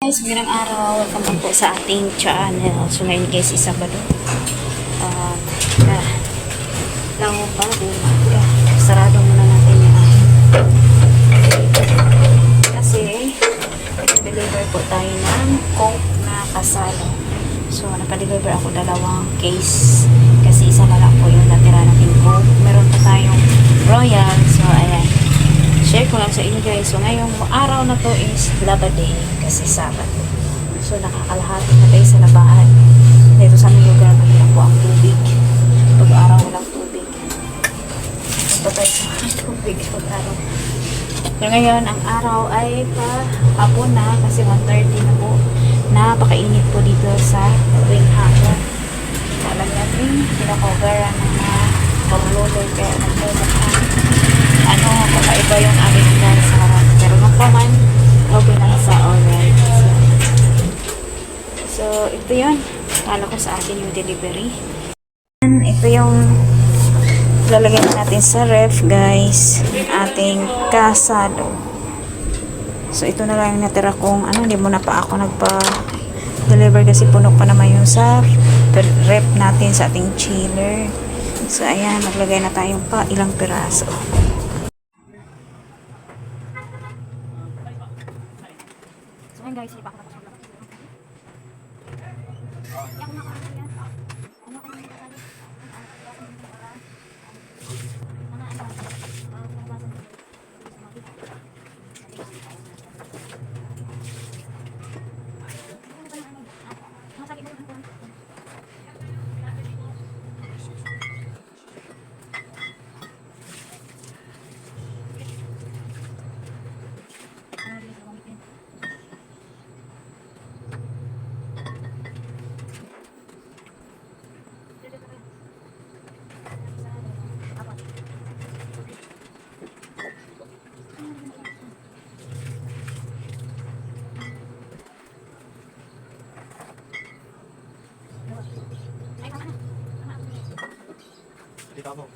Guys, magandang araw. Welcome back po sa ating channel. So ngayon guys, is Sabado. Lang ba? Sarado muna natin yung kasi deliver po tayo ng Coke na kasalo. So napadeliver ako 2 case kasi isa na lang po yung natira natin Coke. Meron pa tayong Royal. So ayan, share ko lang sa inyo guys. So ngayong araw na to is Laba Day kasi Sabado. So nakakalahati na tayo sa labahan. Dito sa aming lugar mahirap po ang tubig. Pag araw walang tubig. Ito tayo sa tubig pag araw. So ngayon ang araw ay hapon na kasi 1:30 na po. Napakainit po dito sa tuwing hapon. Alam natin pinakoveran ng mga pamululoy kaya nagmumukha kakaiba yung aming lugar sa harap. Pero magpaman, okay na sa alright. So, ito yun. Kala ko sa atin yung delivery. Ito yung lalagay natin sa ref, guys. Ating kasado. So, ito na lang yung natira kong, hindi muna pa ako nagpa-deliver kasi puno pa naman yung sa ref natin sa ating chiller. So, ayan, maglagay na tayong ilang piraso. So, ayan guys, ipa ko na pa siya. Dito mo.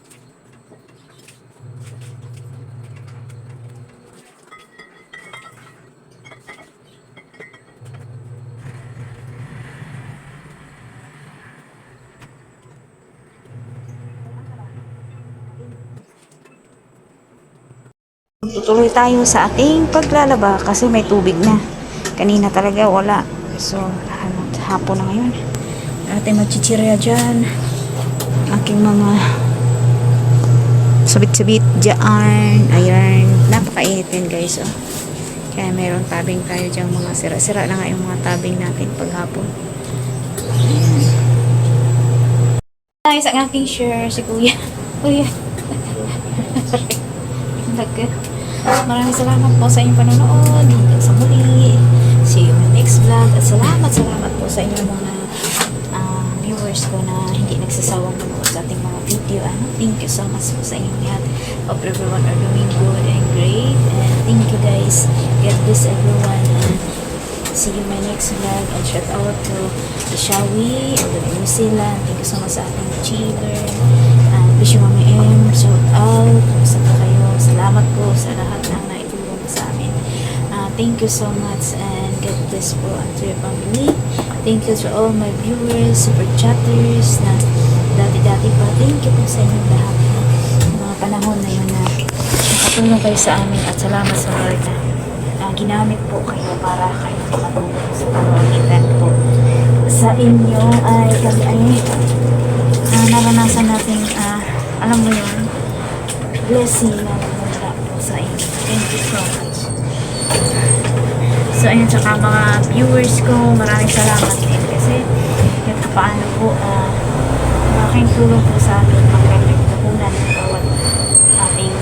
Tutuloy tayo sa ating paglalaba kasi may tubig na. Kanina talaga wala. So, hapon na ngayon. Ating magchichirya dyan. Aking mga sabit-sabit dyan. Ayan. Napakainit din guys. Oh. Kaya mayroon tabing tayo dyan mga sira-sira na nga yung mga tabing natin paghapon. Ayan. Guys, ang aking share si Kuya. Kuya. Maraming salamat po sa inyong panonood. Hanggang sa muli. See you in the next vlog. At salamat po sa inyong mga viewers ko na hindi nagsasawang manood sa ating mga video. Thank you so much po sa inyong lahat. Hope everyone are doing good and great. And thank you guys. God bless everyone. And see you in my next vlog. And shout out to Shawi of New Zealand. Thank you so much sa ating chiller. Wish you Mami M. Shout out. Kumusta po kayo? Salamat po sa lahat ng naitulong sa amin. Thank you so much and God bless po to your family. Thank you to all my viewers, super chatters na dati-dati pa. Thank you po sa inyong lahat mga panahon na yun na nakatulong kayo sa amin at salamat sa Lord na ginamit po kayo para kayo makatulong sa pamamagitan po sa inyo ay kami ay naranasan natin alam mo yun, blessing na mula po sa inyo. Thank you so much. So, ayun, tsaka mga viewers ko, maraming salamat din kasi kahit paano po, malaking tulong po sa ating pagkakagdahunan ng bawat ating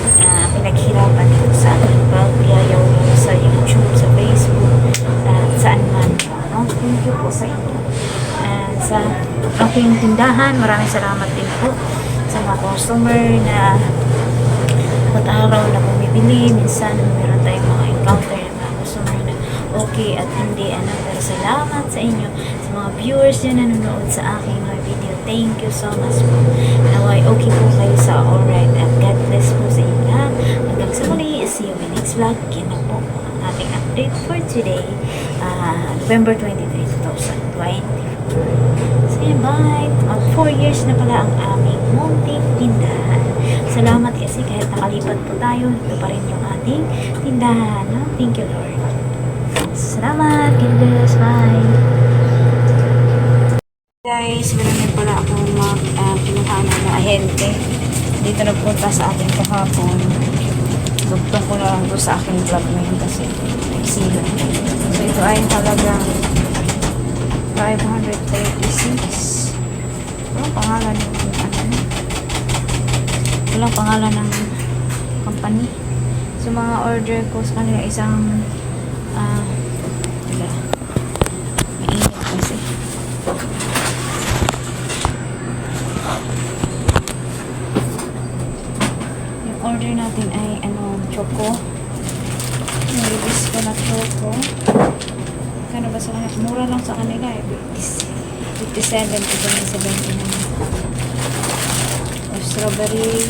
pinaghirapan po sa ating pagyayaw sa YouTube, sa Facebook, at saan man. Thank you po sa inyo. And sa aking tindahan, maraming salamat din po sa mga customer na araw na bumibili. Minsan, meron tayong mga encounter na mga customer na okay at hindi pero salamat sa inyo sa mga viewers na nanonood sa aking mga video. Thank you so much po. Naway okay po kayo sa alright at God bless po sa inyo lahat. Hanggang sa muli, see you in next vlog. Yan na po ang ating update for today, November 23, 2024. So yun, bye! 4 years na pala ang aming munting tindahan. Salamat kasi kahit nakalipat po tayo, ito pa rin yung ating tindahan. No? Thank you, Lord. Salamat! God bless! Bye! Guys, meron din pala akong kinuhanan na ahente. Dito nagpunta sa ating kahapon. Dugtong ko na lang doon sa aking vlog ngayon kasi nagsila. So ito ay halagang 536. Walang pangalan ng walang pangalan ng company. So mga order ko sa kanila isang mainit kasi. Yung order natin ay choco. Nilibis ko na choco. Kano ba sa kanila? Mura lang sa kanila eh. 57 to 70 naman. Strawberry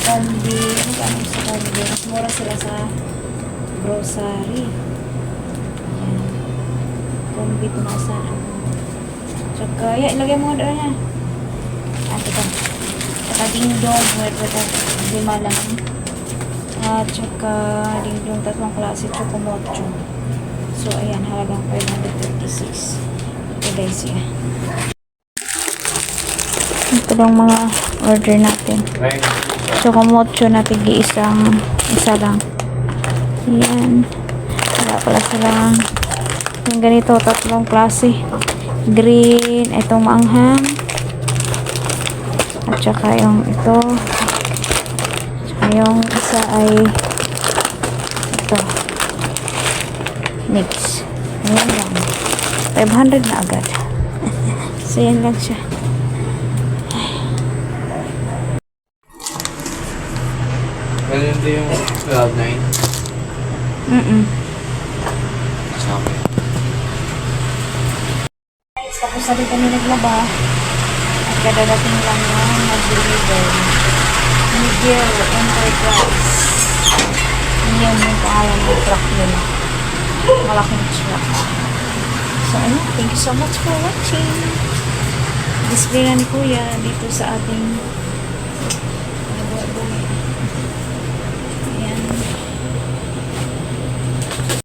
combi. Ano sa combi? Mas mura sila sa grocery. Ayan. Combi tumasan. Tsaka, ilagay mo doon ha. Ito. Tsaka ding-dong. Lima lang. At tsaka ding-dong 3 klase. Chocomocho. So, ayan. Halagang 536. Ito guys yan. Ito lang mga order natin. Chocomocho na isa lang. Ayan. Wala pala silang yung ganito, 3 klase. Green, itong maanghang. At saka yung ito. Saka yung isa ay ito. Mix. Ayan lang. 500 na agad. So, yan lang siya. Ganun din yung Cloud9. Sa akin. Tapos na rin kami naglaba. At kadadating lang yan, nag-deliver. Miguel Enterprise. Yan yung pangalan ng truck nila. Malaking truck. So, thank you so much for watching. Display na ni Kuya dito sa ating